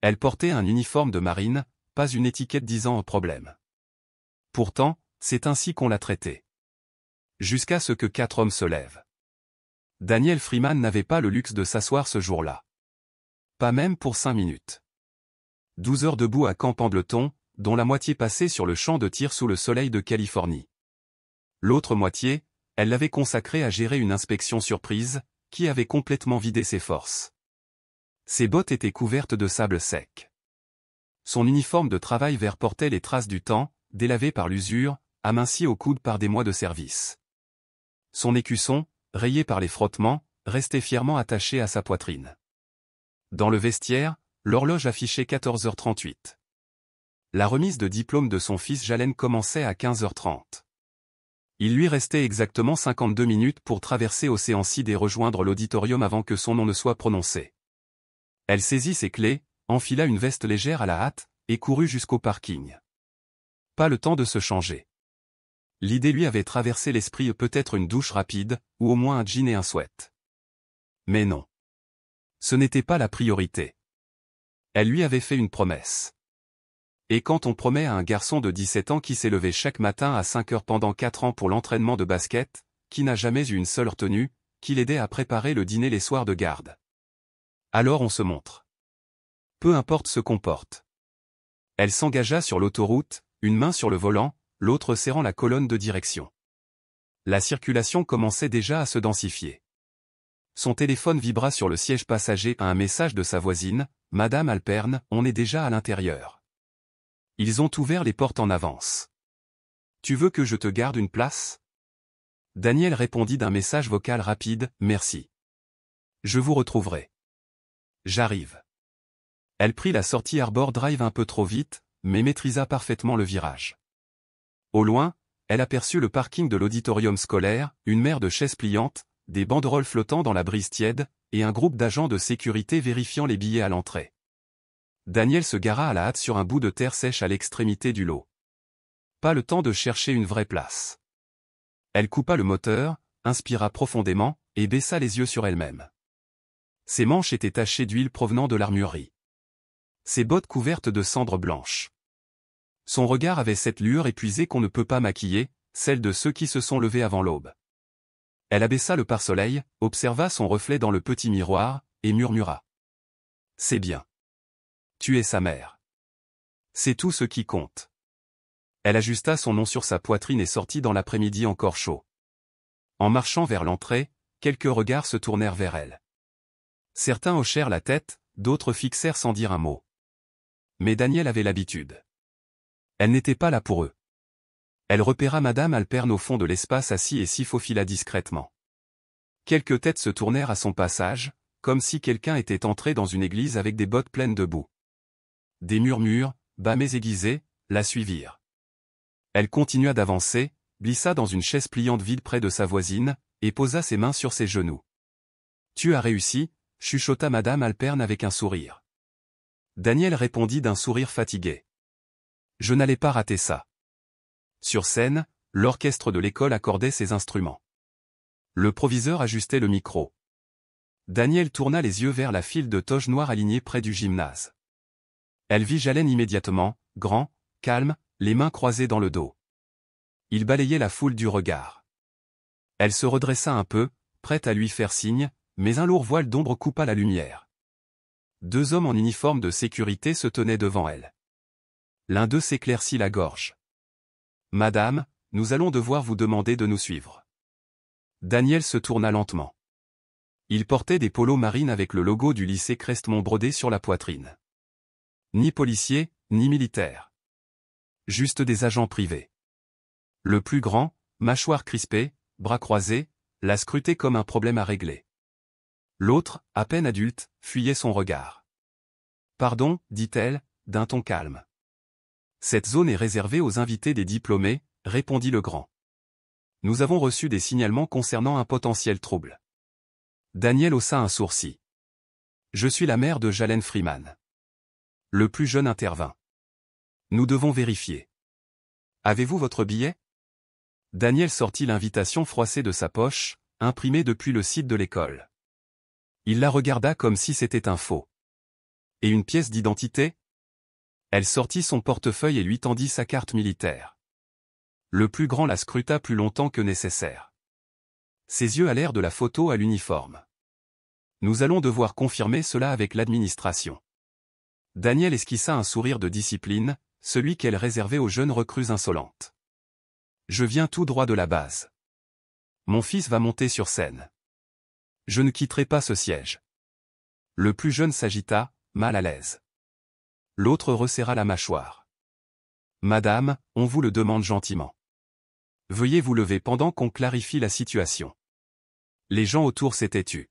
Elle portait un uniforme de marine, pas une étiquette disant « problème ». Pourtant, c'est ainsi qu'on l'a traitée. Jusqu'à ce que 4 hommes se lèvent. Daniel Freeman n'avait pas le luxe de s'asseoir ce jour-là. Pas même pour 5 minutes. 12 heures debout à Camp Pendleton, dont la moitié passée sur le champ de tir sous le soleil de Californie. L'autre moitié, elle l'avait consacrée à gérer une inspection surprise, qui avait complètement vidé ses forces. Ses bottes étaient couvertes de sable sec. Son uniforme de travail vert portait les traces du temps, délavé par l'usure, aminci au coude par des mois de service. Son écusson, rayé par les frottements, restait fièrement attaché à sa poitrine. Dans le vestiaire, l'horloge affichait 14h38. La remise de diplôme de son fils Jalen commençait à 15h30. Il lui restait exactement 52 minutes pour traverser Océan Cid et rejoindre l'auditorium avant que son nom ne soit prononcé. Elle saisit ses clés, enfila une veste légère à la hâte, et courut jusqu'au parking. Pas le temps de se changer. L'idée lui avait traversé l'esprit, peut-être une douche rapide, ou au moins un jean et un sweat. Mais non. Ce n'était pas la priorité. Elle lui avait fait une promesse. Et quand on promet à un garçon de 17 ans qui s'est levé chaque matin à 5 heures pendant 4 ans pour l'entraînement de basket, qui n'a jamais eu une seule retenue, qui l'aidait à préparer le dîner les soirs de garde. Alors on se montre. Peu importe ce qu'on porte. Elle s'engagea sur l'autoroute, une main sur le volant, l'autre serrant la colonne de direction. La circulation commençait déjà à se densifier. Son téléphone vibra sur le siège passager à un message de sa voisine, « Madame Alperne, on est déjà à l'intérieur. » Ils ont ouvert les portes en avance. « Tu veux que je te garde une place ?» Daniel répondit d'un message vocal rapide, « Merci. Je vous retrouverai. » « J'arrive. » Elle prit la sortie Arbor Drive un peu trop vite, mais maîtrisa parfaitement le virage. Au loin, elle aperçut le parking de l'auditorium scolaire, une mer de chaises pliantes, des banderoles flottant dans la brise tiède, et un groupe d'agents de sécurité vérifiant les billets à l'entrée. Daniel se gara à la hâte sur un bout de terre sèche à l'extrémité du lot. Pas le temps de chercher une vraie place. Elle coupa le moteur, inspira profondément, et baissa les yeux sur elle-même. Ses manches étaient tachées d'huile provenant de l'armurerie. Ses bottes couvertes de cendres blanches. Son regard avait cette lueur épuisée qu'on ne peut pas maquiller, celle de ceux qui se sont levés avant l'aube. Elle abaissa le pare-soleil, observa son reflet dans le petit miroir, et murmura. « C'est bien. Tu es sa mère. C'est tout ce qui compte. » Elle ajusta son nom sur sa poitrine et sortit dans l'après-midi encore chaud. En marchant vers l'entrée, quelques regards se tournèrent vers elle. Certains hochèrent la tête, d'autres fixèrent sans dire un mot. Mais Daniel avait l'habitude. Elle n'était pas là pour eux. Elle repéra Madame Alperne au fond de l'espace assis et s'y faufila discrètement. Quelques têtes se tournèrent à son passage, comme si quelqu'un était entré dans une église avec des bottes pleines de boue. Des murmures, bas mais aiguisés, la suivirent. Elle continua d'avancer, glissa dans une chaise pliante vide près de sa voisine, et posa ses mains sur ses genoux. « Tu as réussi », chuchota Madame Alperne avec un sourire. Daniel répondit d'un sourire fatigué. « Je n'allais pas rater ça. » Sur scène, l'orchestre de l'école accordait ses instruments. Le proviseur ajustait le micro. Daniel tourna les yeux vers la file de toges noires alignée près du gymnase. Elle vit Jalen immédiatement, grand, calme, les mains croisées dans le dos. Il balayait la foule du regard. Elle se redressa un peu, prête à lui faire signe, mais un lourd voile d'ombre coupa la lumière. 2 hommes en uniforme de sécurité se tenaient devant elle. L'un d'eux s'éclaircit la gorge. « Madame, nous allons devoir vous demander de nous suivre. » Daniel se tourna lentement. Il portait des polos marines avec le logo du lycée Crestmont brodé sur la poitrine. Ni policier, ni militaire. Juste des agents privés. Le plus grand, mâchoire crispée, bras croisés, la scrutait comme un problème à régler. L'autre, à peine adulte, fuyait son regard. « Pardon, dit-elle, d'un ton calme. »« Cette zone est réservée aux invités des diplômés, » répondit le grand. « Nous avons reçu des signalements concernant un potentiel trouble. » Daniel haussa un sourcil. « Je suis la mère de Jalen Freeman. » Le plus jeune intervint. « Nous devons vérifier. Avez-vous votre billet ?» Daniel sortit l'invitation froissée de sa poche, imprimée depuis le site de l'école. Il la regarda comme si c'était un faux. Et une pièce d'identité? Elle sortit son portefeuille et lui tendit sa carte militaire. Le plus grand la scruta plus longtemps que nécessaire. Ses yeux allèrent de la photo à l'uniforme. Nous allons devoir confirmer cela avec l'administration. Daniel esquissa un sourire de discipline, celui qu'elle réservait aux jeunes recrues insolentes. Je viens tout droit de la base. Mon fils va monter sur scène. Je ne quitterai pas ce siège. Le plus jeune s'agita, mal à l'aise. L'autre resserra la mâchoire. Madame, on vous le demande gentiment. Veuillez vous lever pendant qu'on clarifie la situation. Les gens autour s'étaient tus.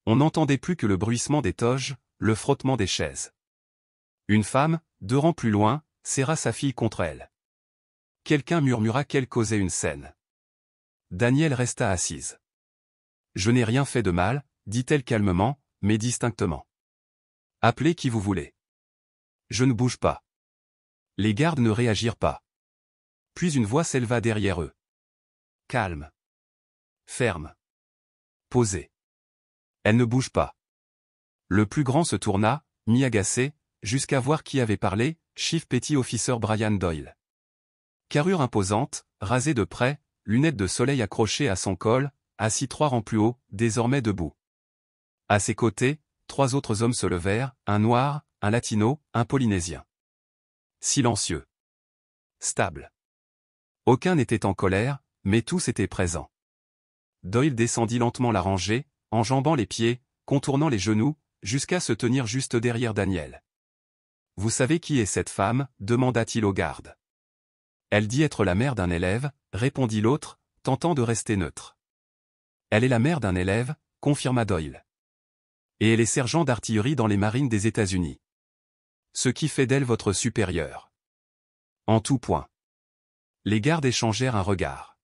On n'entendait plus que le bruissement des toges, le frottement des chaises. Une femme, 2 rangs plus loin, serra sa fille contre elle. Quelqu'un murmura qu'elle causait une scène. Daniel resta assise. Je n'ai rien fait de mal, dit-elle calmement, mais distinctement. Appelez qui vous voulez. Je ne bouge pas. Les gardes ne réagirent pas. Puis une voix s'éleva derrière eux. Calme. Ferme. Posée. Elle ne bouge pas. Le plus grand se tourna, mi-agacé, jusqu'à voir qui avait parlé, Chief Petty Officer Brian Doyle. Carrure imposante, rasée de près, lunettes de soleil accrochées à son col, assis 3 rangs plus haut, désormais debout. À ses côtés, 3 autres hommes se levèrent, un noir, un latino, un polynésien. Silencieux. Stable. Aucun n'était en colère, mais tous étaient présents. Doyle descendit lentement la rangée, enjambant les pieds, contournant les genoux, jusqu'à se tenir juste derrière Daniel. « Vous savez qui est cette femme » demanda-t-il au garde. « Elle dit être la mère d'un élève » répondit l'autre, tentant de rester neutre. « Elle est la mère d'un élève » confirma Doyle. « Et elle est sergent d'artillerie dans les marines des États-Unis. Ce qui fait d'elle votre supérieure. » En tout point. Les gardes échangèrent un regard.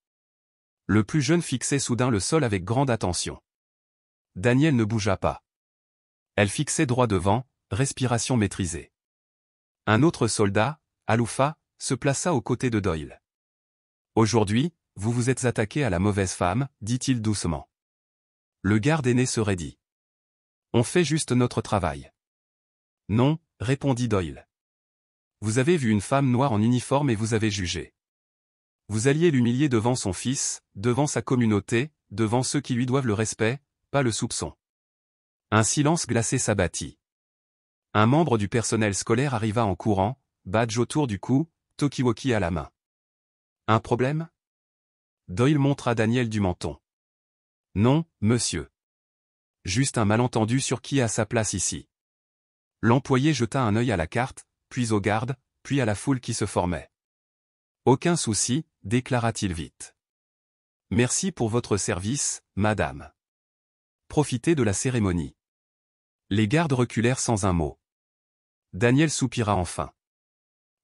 Le plus jeune fixait soudain le sol avec grande attention. Daniel ne bougea pas. Elle fixait droit devant, respiration maîtrisée. Un autre soldat, Aloufa, se plaça aux côtés de Doyle. « Aujourd'hui, vous vous êtes attaqué à la mauvaise femme, dit-il doucement. » Le garde aîné se raidit. « On fait juste notre travail. »« Non, » répondit Doyle. « Vous avez vu une femme noire en uniforme et vous avez jugé. Vous alliez l'humilier devant son fils, devant sa communauté, devant ceux qui lui doivent le respect, pas le soupçon. » Un silence glacé s'abattit. Un membre du personnel scolaire arriva en courant, badge autour du cou, talkie-walkie à la main. « Un problème ?» Doyle montra Daniel du menton. « Non, monsieur. Juste un malentendu sur qui a sa place ici. » L'employé jeta un œil à la carte, puis aux gardes, puis à la foule qui se formait. « Aucun souci, déclara-t-il vite. « Merci pour votre service, madame. Profitez de la cérémonie. » Les gardes reculèrent sans un mot. Daniel soupira enfin.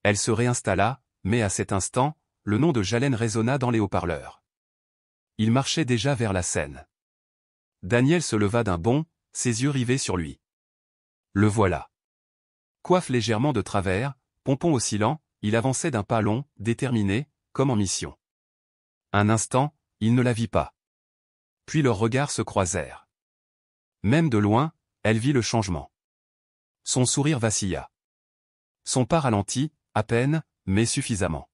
Elle se réinstalla, mais à cet instant, le nom de Jalen résonna dans les haut-parleurs. Il marchait déjà vers la scène. Daniel se leva d'un bond, ses yeux rivés sur lui. Le voilà. Coiffe légèrement de travers, pompon oscillant, il avançait d'un pas long, déterminé, comme en mission. Un instant, il ne la vit pas. Puis leurs regards se croisèrent. Même de loin, elle vit le changement. Son sourire vacilla. Son pas ralentit, à peine, mais suffisamment.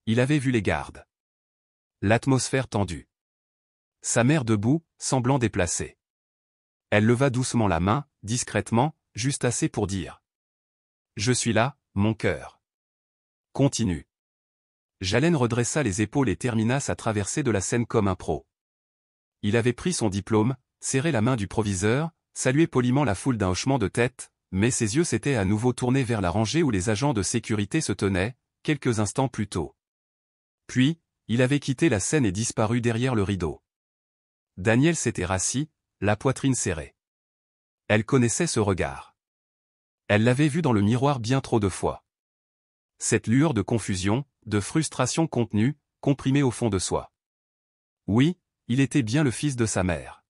Il avait vu les gardes. L'atmosphère tendue. Sa mère debout, semblant déplacée. Elle leva doucement la main, discrètement, juste assez pour dire. « Je suis là, mon cœur. » Continue. Jalen redressa les épaules et termina sa traversée de la scène comme un pro. Il avait pris son diplôme, serré la main du proviseur, salué poliment la foule d'un hochement de tête, mais ses yeux s'étaient à nouveau tournés vers la rangée où les agents de sécurité se tenaient, quelques instants plus tôt. Puis, il avait quitté la scène et disparu derrière le rideau. Daniel s'était rassis, la poitrine serrée. Elle connaissait ce regard. Elle l'avait vu dans le miroir bien trop de fois. Cette lueur de confusion, de frustration contenue, comprimée au fond de soi. Oui, il était bien le fils de sa mère.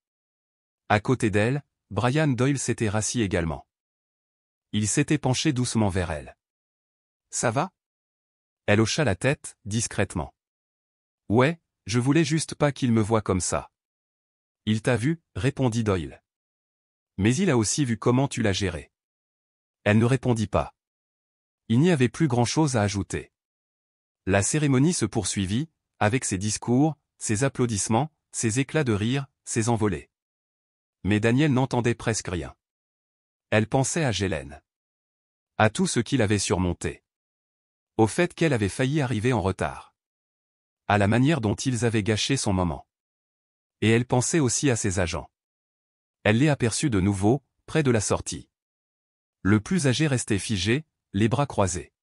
À côté d'elle, Brian Doyle s'était rassis également. Il s'était penché doucement vers elle. « Ça va ?» Elle hocha la tête, discrètement. « Ouais, je voulais juste pas qu'il me voie comme ça. »« Il t'a vu » répondit Doyle. « Mais il a aussi vu comment tu l'as géré. Elle ne répondit pas. Il n'y avait plus grand-chose à ajouter. La cérémonie se poursuivit, avec ses discours, ses applaudissements, ses éclats de rire, ses envolées. Mais Daniel n'entendait presque rien. Elle pensait à Gélène. À tout ce qu'il avait surmonté. Au fait qu'elle avait failli arriver en retard. À la manière dont ils avaient gâché son moment. Et elle pensait aussi à ses agents. Elle les aperçut de nouveau, près de la sortie. Le plus âgé restait figé, les bras croisés.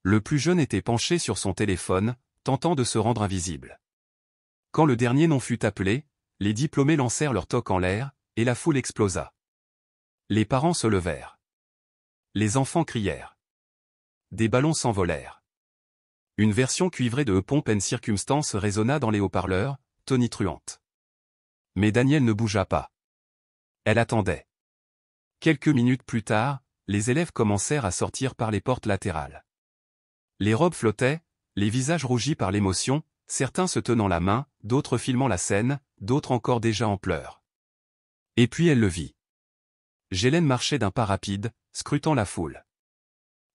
Le plus jeune était penché sur son téléphone, tentant de se rendre invisible. Quand le dernier nom fut appelé, les diplômés lancèrent leur toque en l'air, et la foule explosa. Les parents se levèrent. Les enfants crièrent. Des ballons s'envolèrent. Une version cuivrée de Pompe and Circumstance résonna dans les haut-parleurs, tonitruante. Mais Daniel ne bougea pas. Elle attendait. Quelques minutes plus tard, les élèves commencèrent à sortir par les portes latérales. Les robes flottaient, les visages rougis par l'émotion, certains se tenant la main, d'autres filmant la scène, d'autres encore déjà en pleurs. Et puis elle le vit. Gélène marchait d'un pas rapide, scrutant la foule.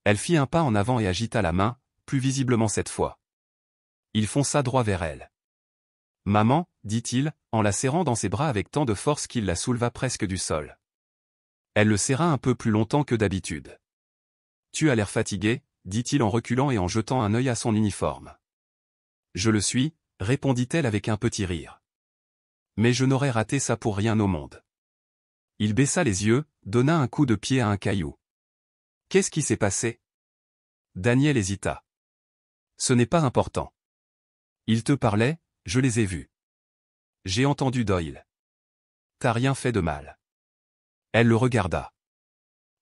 Elle fit un pas en avant et agita la main, plus visiblement cette fois. Il fonça droit vers elle. « Maman » dit-il, en la serrant dans ses bras avec tant de force qu'il la souleva presque du sol. Elle le serra un peu plus longtemps que d'habitude. « Tu as l'air fatigué » dit-il en reculant et en jetant un œil à son uniforme. « Je le suis » répondit-elle avec un petit rire. « Mais je n'aurais raté ça pour rien au monde. » Il baissa les yeux, donna un coup de pied à un caillou. « Qu'est-ce qui s'est passé » Daniel hésita. « Ce n'est pas important. Ils te parlaient, je les ai vus. J'ai entendu Doyle. T'as rien fait de mal. » Elle le regarda.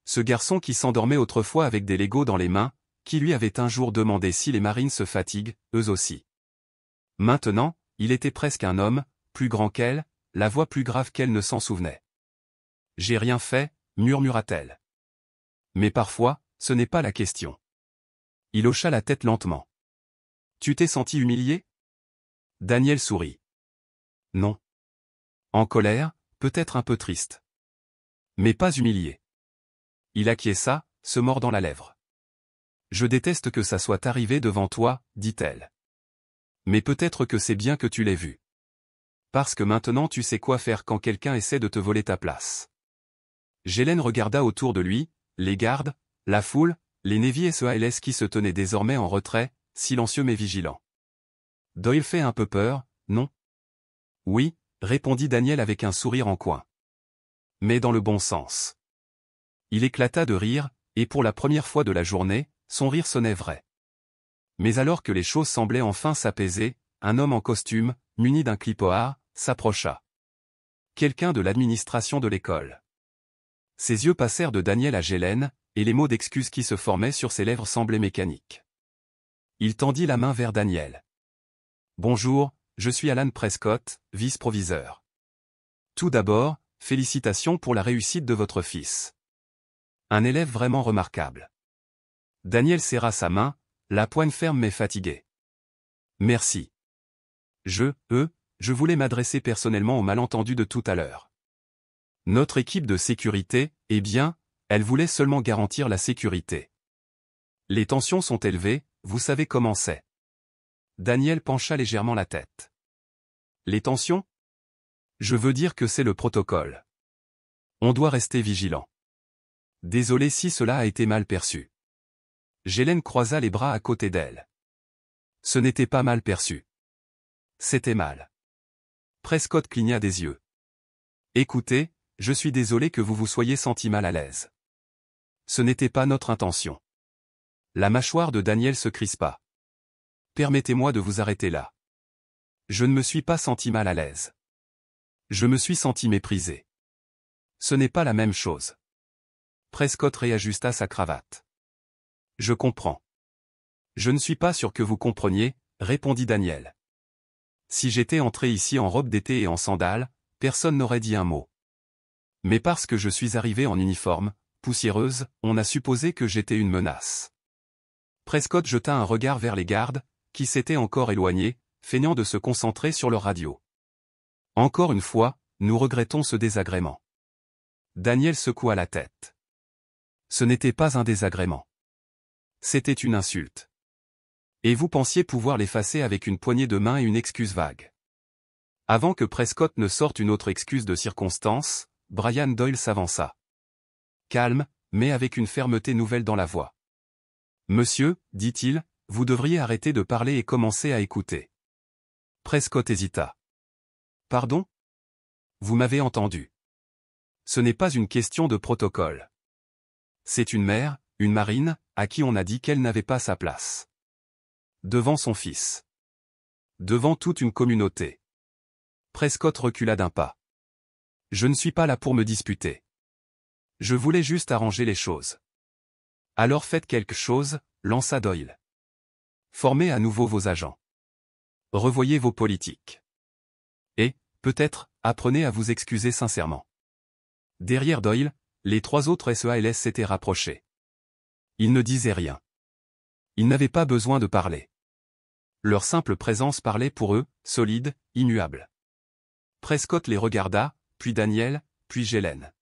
Ce garçon qui s'endormait autrefois avec des Legos dans les mains, qui lui avait un jour demandé si les marines se fatiguent, eux aussi. Maintenant, il était presque un homme, plus grand qu'elle, la voix plus grave qu'elle ne s'en souvenait. « J'ai rien fait, murmura-t-elle. Mais parfois, ce n'est pas la question. » Il hocha la tête lentement. « Tu t'es senti humilié » Daniel sourit. « Non. En colère, peut-être un peu triste. Mais pas humilié. » Il acquiesça, se mordant la lèvre. « Je déteste que ça soit arrivé devant toi, dit-elle. Mais peut-être que c'est bien que tu l'aies vu. Parce que maintenant tu sais quoi faire quand quelqu'un essaie de te voler ta place. » Gélène regarda autour de lui, les gardes, la foule, les Navy SEALS qui se tenaient désormais en retrait, silencieux mais vigilants. « Doyle fait un peu peur, non ?» « Oui », répondit Daniel avec un sourire en coin. « Mais dans le bon sens. » Il éclata de rire, et pour la première fois de la journée, son rire sonnait vrai. Mais alors que les choses semblaient enfin s'apaiser, un homme en costume, muni d'un clipoard, s'approcha. Quelqu'un de l'administration de l'école. Ses yeux passèrent de Daniel à Gélène, et les mots d'excuse qui se formaient sur ses lèvres semblaient mécaniques. Il tendit la main vers Daniel. « Bonjour, je suis Alan Prescott, vice-proviseur. Tout d'abord, félicitations pour la réussite de votre fils. Un élève vraiment remarquable. » Daniel serra sa main, la poigne ferme mais fatiguée. « Merci. Je voulais m'adresser personnellement au malentendu de tout à l'heure. Notre équipe de sécurité, eh bien, elle voulait seulement garantir la sécurité. Les tensions sont élevées, vous savez comment c'est. » Daniel pencha légèrement la tête. « Les tensions ? Je veux dire que c'est le protocole. On doit rester vigilant. Désolé si cela a été mal perçu. » Gélène croisa les bras à côté d'elle. Ce n'était pas mal perçu. C'était mal. Prescott cligna des yeux. « Écoutez, je suis désolé que vous vous soyez senti mal à l'aise. Ce n'était pas notre intention. » La mâchoire de Daniel se crispa. « Permettez-moi de vous arrêter là. Je ne me suis pas senti mal à l'aise. Je me suis senti méprisé. Ce n'est pas la même chose. » Prescott réajusta sa cravate. « Je comprends. Je ne suis pas sûr que vous compreniez, » répondit Daniel. « Si j'étais entré ici en robe d'été et en sandales, personne n'aurait dit un mot. Mais parce que je suis arrivé en uniforme, poussiéreuse, on a supposé que j'étais une menace. » Prescott jeta un regard vers les gardes, qui s'étaient encore éloignés, feignant de se concentrer sur leur radio. « Encore une fois, nous regrettons ce désagrément. » Daniel secoua la tête. Ce n'était pas un désagrément. C'était une insulte. Et vous pensiez pouvoir l'effacer avec une poignée de main et une excuse vague. Avant que Prescott ne sorte une autre excuse de circonstance, Brian Doyle s'avança. Calme, mais avec une fermeté nouvelle dans la voix. Monsieur, dit-il, vous devriez arrêter de parler et commencer à écouter. Prescott hésita. Pardon ? Vous m'avez entendu. Ce n'est pas une question de protocole. C'est une mère, une marine, à qui on a dit qu'elle n'avait pas sa place. Devant son fils. Devant toute une communauté. Prescott recula d'un pas. Je ne suis pas là pour me disputer. Je voulais juste arranger les choses. Alors faites quelque chose, lança Doyle. Formez à nouveau vos agents. Revoyez vos politiques. Et, peut-être, apprenez à vous excuser sincèrement. Derrière Doyle, les 3 autres SEALS s'étaient rapprochés. Ils ne disaient rien. Ils n'avaient pas besoin de parler. Leur simple présence parlait pour eux, solide, immuable. Prescott les regarda, puis Daniel, puis Ghislaine.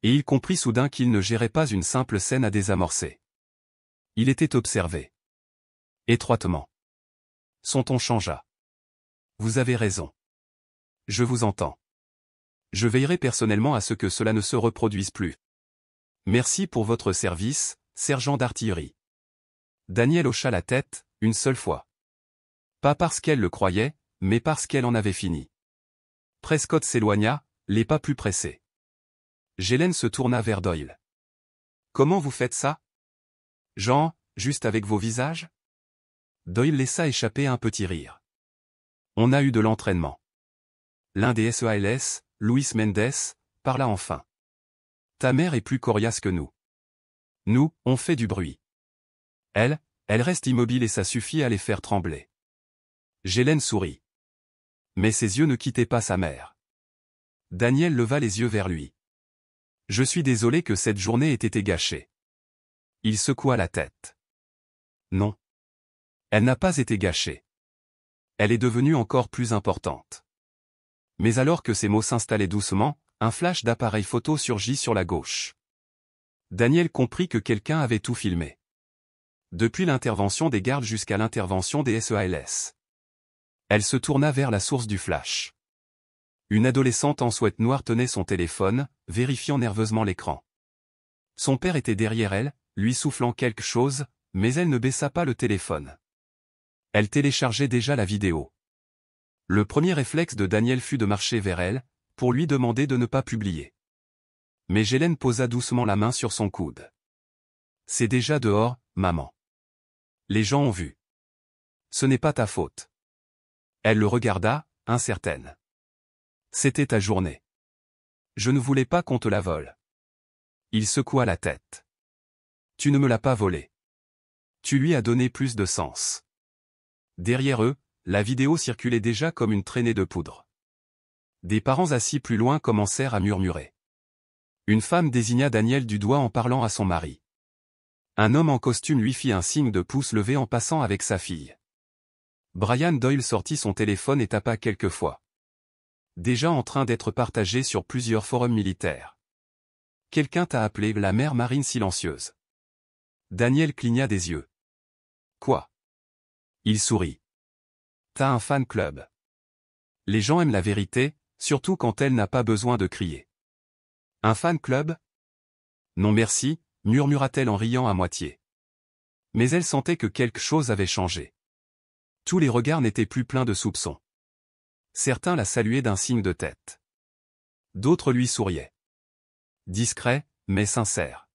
Et il comprit soudain qu'il ne gérait pas une simple scène à désamorcer. Il était observé. Étroitement. Son ton changea. Vous avez raison. Je vous entends. Je veillerai personnellement à ce que cela ne se reproduise plus. Merci pour votre service, sergent d'artillerie. Daniel hocha la tête, une seule fois. Pas parce qu'elle le croyait, mais parce qu'elle en avait fini. Prescott s'éloigna, les pas plus pressés. Ghislaine se tourna vers Doyle. Comment vous faites ça ? Jean, juste avec vos visages ? Doyle laissa échapper un petit rire. On a eu de l'entraînement. L'un des SEALS, Luis Mendes, parla enfin. Ta mère est plus coriace que nous. Nous, on fait du bruit. Elle reste immobile et ça suffit à les faire trembler. Ghislaine sourit. Mais ses yeux ne quittaient pas sa mère. Daniel leva les yeux vers lui. Je suis désolé que cette journée ait été gâchée. Il secoua la tête. Non. Elle n'a pas été gâchée. Elle est devenue encore plus importante. Mais alors que ces mots s'installaient doucement, un flash d'appareil photo surgit sur la gauche. Daniel comprit que quelqu'un avait tout filmé. Depuis l'intervention des gardes jusqu'à l'intervention des SEALS. Elle se tourna vers la source du flash. Une adolescente en sweat noir tenait son téléphone, vérifiant nerveusement l'écran. Son père était derrière elle, lui soufflant quelque chose, mais elle ne baissa pas le téléphone. Elle téléchargeait déjà la vidéo. Le premier réflexe de Daniel fut de marcher vers elle, pour lui demander de ne pas publier. Mais Ghislaine posa doucement la main sur son coude. C'est déjà dehors, maman. Les gens ont vu. Ce n'est pas ta faute. Elle le regarda, incertaine. C'était ta journée. Je ne voulais pas qu'on te la vole. Il secoua la tête. Tu ne me l'as pas volée. Tu lui as donné plus de sens. Derrière eux, la vidéo circulait déjà comme une traînée de poudre. Des parents assis plus loin commencèrent à murmurer. Une femme désigna Daniel du doigt en parlant à son mari. Un homme en costume lui fit un signe de pouce levé en passant avec sa fille. Brian Doyle sortit son téléphone et tapa quelques fois. Déjà en train d'être partagé sur plusieurs forums militaires. Quelqu'un t'a appelé la mère marine silencieuse. Daniel cligna des yeux. Quoi ? Il sourit. T'as un fan club. Les gens aiment la vérité, surtout quand elle n'a pas besoin de crier. Un fan club ? Non merci, murmura-t-elle en riant à moitié. Mais elle sentait que quelque chose avait changé. Tous les regards n'étaient plus pleins de soupçons. Certains la saluaient d'un signe de tête. D'autres lui souriaient. Discret, mais sincère.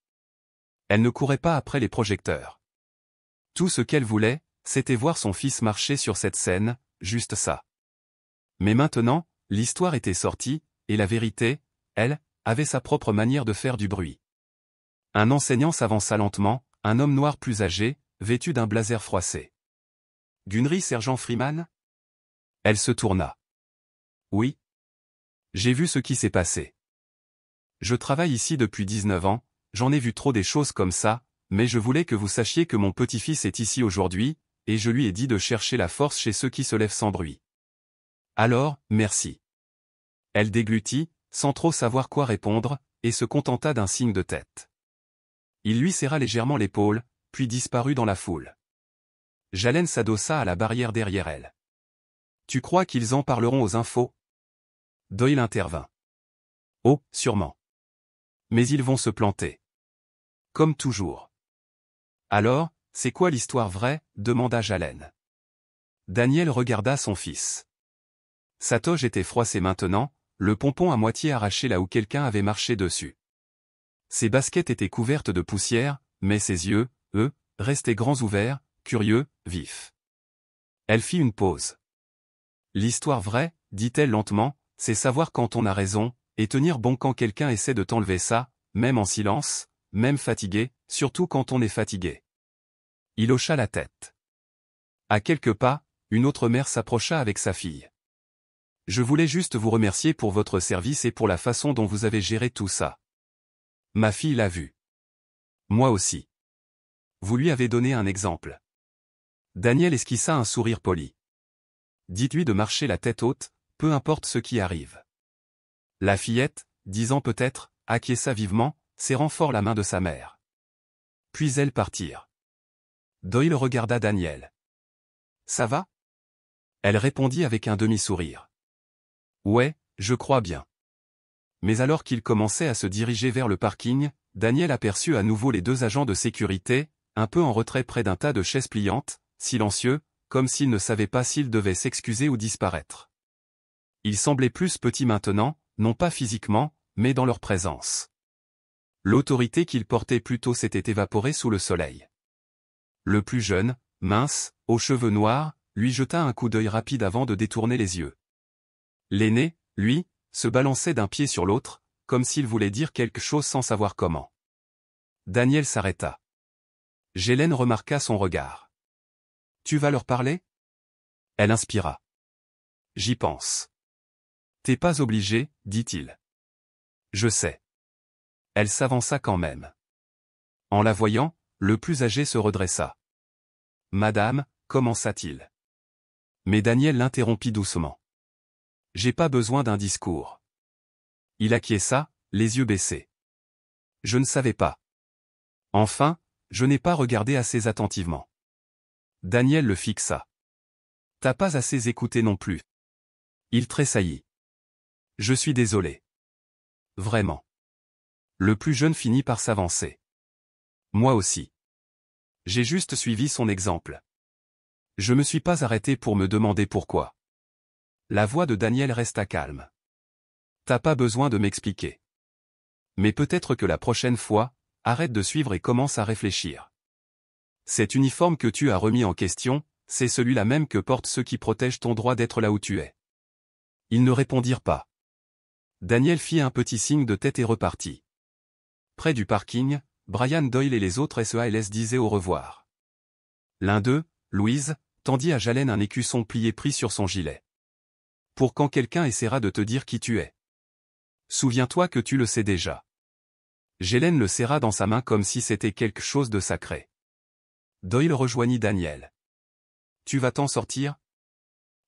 Elle ne courait pas après les projecteurs. Tout ce qu'elle voulait, c'était voir son fils marcher sur cette scène, juste ça. Mais maintenant, l'histoire était sortie, et la vérité, elle, avait sa propre manière de faire du bruit. Un enseignant s'avança lentement, un homme noir plus âgé, vêtu d'un blazer froissé. Gunnery sergent Freeman ? Elle se tourna. Oui. J'ai vu ce qui s'est passé. Je travaille ici depuis 19 ans, j'en ai vu trop des choses comme ça, mais je voulais que vous sachiez que mon petit-fils est ici aujourd'hui, et je lui ai dit de chercher la force chez ceux qui se lèvent sans bruit. Alors, merci. Elle déglutit, sans trop savoir quoi répondre, et se contenta d'un signe de tête. Il lui serra légèrement l'épaule, puis disparut dans la foule. Jalen s'adossa à la barrière derrière elle. Tu crois qu'ils en parleront aux infos? Doyle intervint. Oh, sûrement. Mais ils vont se planter. Comme toujours. Alors, c'est quoi l'histoire vraie? Demanda Jalen. Daniel regarda son fils. Sa toge était froissée maintenant, le pompon à moitié arraché là où quelqu'un avait marché dessus. Ses baskets étaient couvertes de poussière, mais ses yeux, eux, restaient grands ouverts, curieux, vifs. Elle fit une pause. L'histoire vraie, dit-elle lentement, c'est savoir quand on a raison, et tenir bon quand quelqu'un essaie de t'enlever ça, même en silence, même fatigué, surtout quand on est fatigué. Il hocha la tête. À quelques pas, une autre mère s'approcha avec sa fille. Je voulais juste vous remercier pour votre service et pour la façon dont vous avez géré tout ça. Ma fille l'a vu. Moi aussi. Vous lui avez donné un exemple. Daniel esquissa un sourire poli. Dites-lui de marcher la tête haute, peu importe ce qui arrive. La fillette, 10 ans peut-être, acquiesça vivement, serrant fort la main de sa mère. Puis elles partirent. Doyle regarda Daniel. Ça va? Elle répondit avec un demi-sourire. Ouais, je crois bien. Mais alors qu'il commençait à se diriger vers le parking, Daniel aperçut à nouveau les 2 agents de sécurité, un peu en retrait près d'un tas de chaises pliantes, silencieux, comme s'ils ne savaient pas s'ils devaient s'excuser ou disparaître. Ils semblaient plus petits maintenant, non pas physiquement, mais dans leur présence. L'autorité qu'ils portaient plutôt s'était évaporée sous le soleil. Le plus jeune, mince, aux cheveux noirs, lui jeta un coup d'œil rapide avant de détourner les yeux. L'aîné, lui, se balançait d'un pied sur l'autre, comme s'il voulait dire quelque chose sans savoir comment. Daniel s'arrêta. Jalen remarqua son regard. Tu vas leur parler? Elle inspira. J'y pense. T'es pas obligé, dit-il. Je sais. Elle s'avança quand même. En la voyant, le plus âgé se redressa. Madame, commença-t-il. Mais Daniel l'interrompit doucement. J'ai pas besoin d'un discours. Il acquiesça, les yeux baissés. Je ne savais pas. Enfin, je n'ai pas regardé assez attentivement. Daniel le fixa. T'as pas assez écouté non plus. Il tressaillit. Je suis désolé. Vraiment. Le plus jeune finit par s'avancer. Moi aussi. J'ai juste suivi son exemple. Je me suis pas arrêté pour me demander pourquoi. La voix de Daniel resta calme. T'as pas besoin de m'expliquer. Mais peut-être que la prochaine fois, arrête de suivre et commence à réfléchir. Cet uniforme que tu as remis en question, c'est celui-là même que portent ceux qui protègent ton droit d'être là où tu es. Ils ne répondirent pas. Daniel fit un petit signe de tête et repartit. Près du parking, Brian Doyle et les autres SEALS disaient au revoir. L'un d'eux, Louise, tendit à Jalen un écusson plié pris sur son gilet. Pour quand quelqu'un essaiera de te dire qui tu es. Souviens-toi que tu le sais déjà. Jalen le serra dans sa main comme si c'était quelque chose de sacré. Doyle rejoignit Daniel. Tu vas t'en sortir?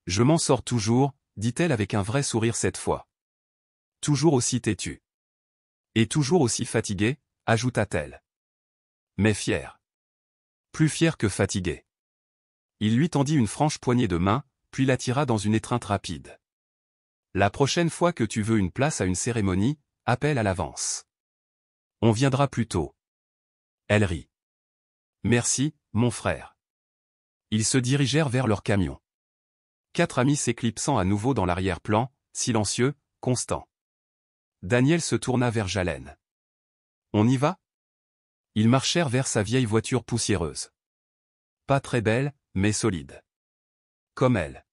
Je m'en sors toujours, dit-elle avec un vrai sourire cette fois. Toujours aussi têtue. Et toujours aussi fatiguée, ajouta-t-elle. Mais fière. Plus fière que fatiguée. Il lui tendit une franche poignée de main, puis l'attira dans une étreinte rapide. La prochaine fois que tu veux une place à une cérémonie, appelle à l'avance. On viendra plus tôt. Elle rit. Merci, mon frère. Ils se dirigèrent vers leur camion. 4 amis s'éclipsant à nouveau dans l'arrière-plan, silencieux, constants. Daniel se tourna vers Jalen. On y va? Ils marchèrent vers sa vieille voiture poussiéreuse. Pas très belle, mais solide. Comme elle.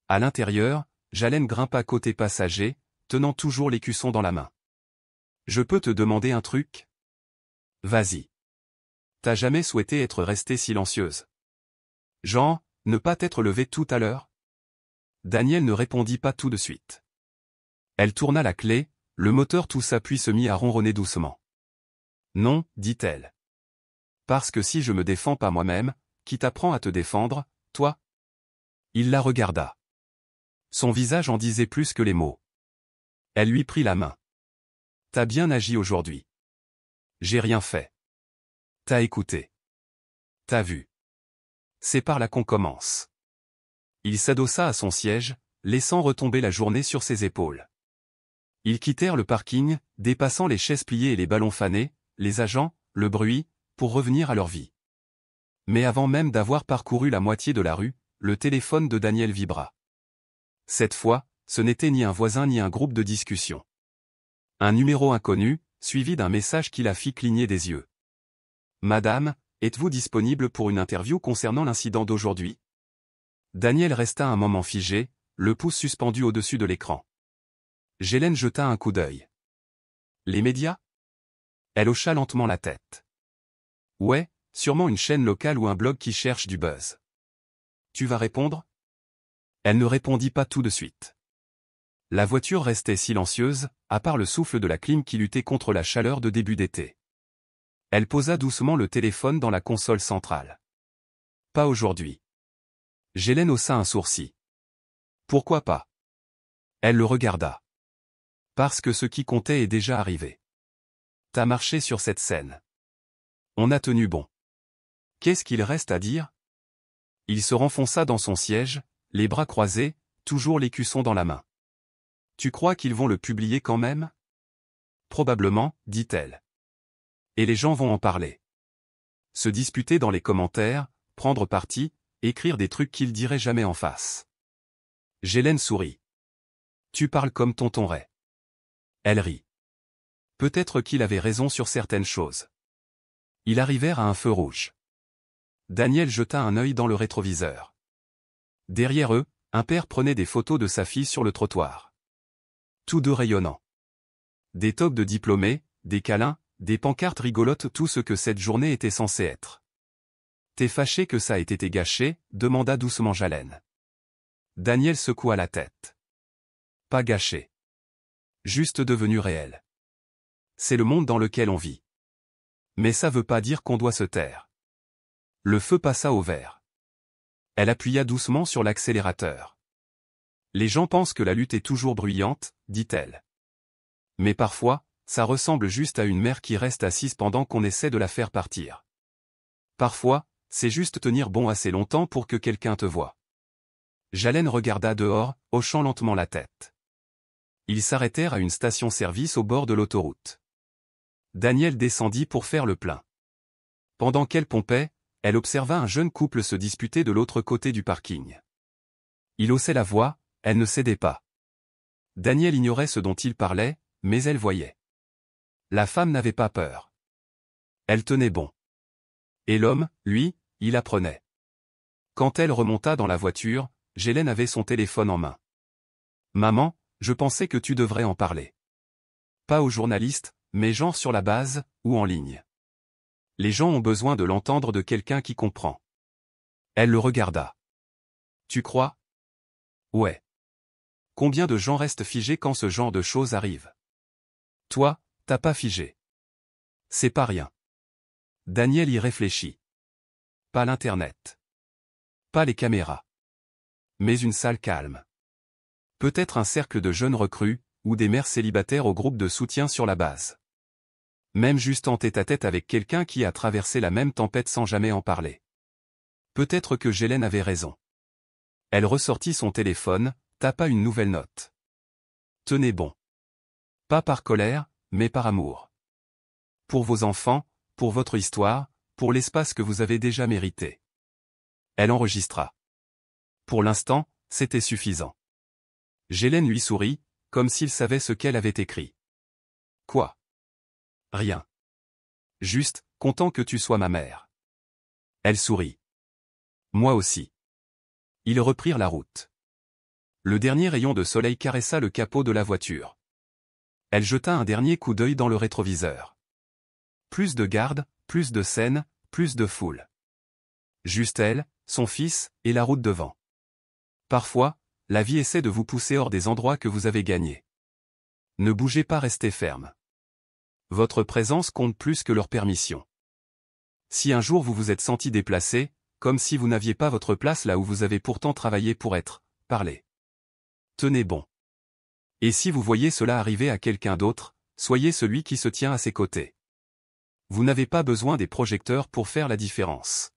À l'intérieur, Jalen grimpa côté passager, tenant toujours l'écusson dans la main. Je peux te demander un truc? Vas-y. T'as jamais souhaité être restée silencieuse? Genre, ne pas t'être levée tout à l'heure? Daniel ne répondit pas tout de suite. Elle tourna la clé, le moteur tout s'appuie se mit à ronronner doucement. Non, dit-elle. Parce que si je me défends pas moi-même, qui t'apprend à te défendre, toi? Il la regarda. Son visage en disait plus que les mots. Elle lui prit la main. T'as bien agi aujourd'hui. J'ai rien fait. T'as écouté. T'as vu. C'est par là qu'on commence. Il s'adossa à son siège, laissant retomber la journée sur ses épaules. Ils quittèrent le parking, dépassant les chaises pliées et les ballons fanés, les agents, le bruit, pour revenir à leur vie. Mais avant même d'avoir parcouru la moitié de la rue, le téléphone de Daniel vibra. Cette fois, ce n'était ni un voisin ni un groupe de discussion. Un numéro inconnu, suivi d'un message qui la fit cligner des yeux. « Madame, êtes-vous disponible pour une interview concernant l'incident d'aujourd'hui ?» Daniel resta un moment figé, le pouce suspendu au-dessus de l'écran. Ghislaine jeta un coup d'œil. « Les médias ?» Elle hocha lentement la tête. « Ouais, sûrement une chaîne locale ou un blog qui cherche du buzz. »« Tu vas répondre ?» Elle ne répondit pas tout de suite. La voiture restait silencieuse, à part le souffle de la clim qui luttait contre la chaleur de début d'été. Elle posa doucement le téléphone dans la console centrale. « Pas aujourd'hui. » Ghislaine haussa un sourcil. « Pourquoi pas ?» Elle le regarda. « Parce que ce qui comptait est déjà arrivé. T'as marché sur cette scène. On a tenu bon. Qu'est-ce qu'il reste à dire ?» Il se renfonça dans son siège, les bras croisés, toujours l'écusson dans la main. « Tu crois qu'ils vont le publier quand même ?»« Probablement, dit-elle. Et les gens vont en parler. Se disputer dans les commentaires, prendre parti, écrire des trucs qu'ils diraient jamais en face. » Ghislaine sourit. « Tu parles comme tonton Ray. » Elle rit. Peut-être qu'il avait raison sur certaines choses. Ils arrivèrent à un feu rouge. Daniel jeta un œil dans le rétroviseur. Derrière eux, un père prenait des photos de sa fille sur le trottoir. Tous deux rayonnants. Des toques de diplômés, des câlins, des pancartes rigolotes, tout ce que cette journée était censée être. « T'es fâché que ça ait été gâché ?» demanda doucement Ghislaine. Daniel secoua la tête. « Pas gâché. Juste devenu réel. C'est le monde dans lequel on vit. Mais ça veut pas dire qu'on doit se taire. » Le feu passa au vert. Elle appuya doucement sur l'accélérateur. « Les gens pensent que la lutte est toujours bruyante, » dit-elle. « Mais parfois, ça ressemble juste à une mer qui reste assise pendant qu'on essaie de la faire partir. Parfois, c'est juste tenir bon assez longtemps pour que quelqu'un te voie. » Ghislaine regarda dehors, hochant lentement la tête. Ils s'arrêtèrent à une station-service au bord de l'autoroute. Daniel descendit pour faire le plein. Pendant qu'elle pompait, elle observa un jeune couple se disputer de l'autre côté du parking. Il haussait la voix, elle ne cédait pas. Daniel ignorait ce dont il parlait, mais elle voyait. La femme n'avait pas peur. Elle tenait bon. Et l'homme, lui, il apprenait. Quand elle remonta dans la voiture, Ghislaine avait son téléphone en main. « Maman, je pensais que tu devrais en parler. Pas aux journalistes, mais genre sur la base, ou en ligne. Les gens ont besoin de l'entendre de quelqu'un qui comprend. » Elle le regarda. « Tu crois ? » « Ouais. Combien de gens restent figés quand ce genre de choses arrive ? Toi, t'as pas figé. C'est pas rien. » Daniel y réfléchit. Pas l'Internet. Pas les caméras. Mais une salle calme. Peut-être un cercle de jeunes recrues, ou des mères célibataires au groupe de soutien sur la base. Même juste en tête-à-tête avec quelqu'un qui a traversé la même tempête sans jamais en parler. Peut-être que Ghislaine avait raison. Elle ressortit son téléphone, tapa une nouvelle note. Tenez bon. Pas par colère, mais par amour. Pour vos enfants, pour votre histoire, pour l'espace que vous avez déjà mérité. Elle enregistra. Pour l'instant, c'était suffisant. Ghislaine lui sourit, comme s'il savait ce qu'elle avait écrit. Quoi ? Rien. Juste, content que tu sois ma mère. Elle sourit. Moi aussi. Ils reprirent la route. Le dernier rayon de soleil caressa le capot de la voiture. Elle jeta un dernier coup d'œil dans le rétroviseur. Plus de gardes, plus de scènes, plus de foule. Juste elle, son fils, et la route devant. Parfois, la vie essaie de vous pousser hors des endroits que vous avez gagnés. Ne bougez pas, restez ferme. Votre présence compte plus que leur permission. Si un jour vous vous êtes senti déplacé, comme si vous n'aviez pas votre place là où vous avez pourtant travaillé pour être, parlez. Tenez bon. Et si vous voyez cela arriver à quelqu'un d'autre, soyez celui qui se tient à ses côtés. Vous n'avez pas besoin des projecteurs pour faire la différence.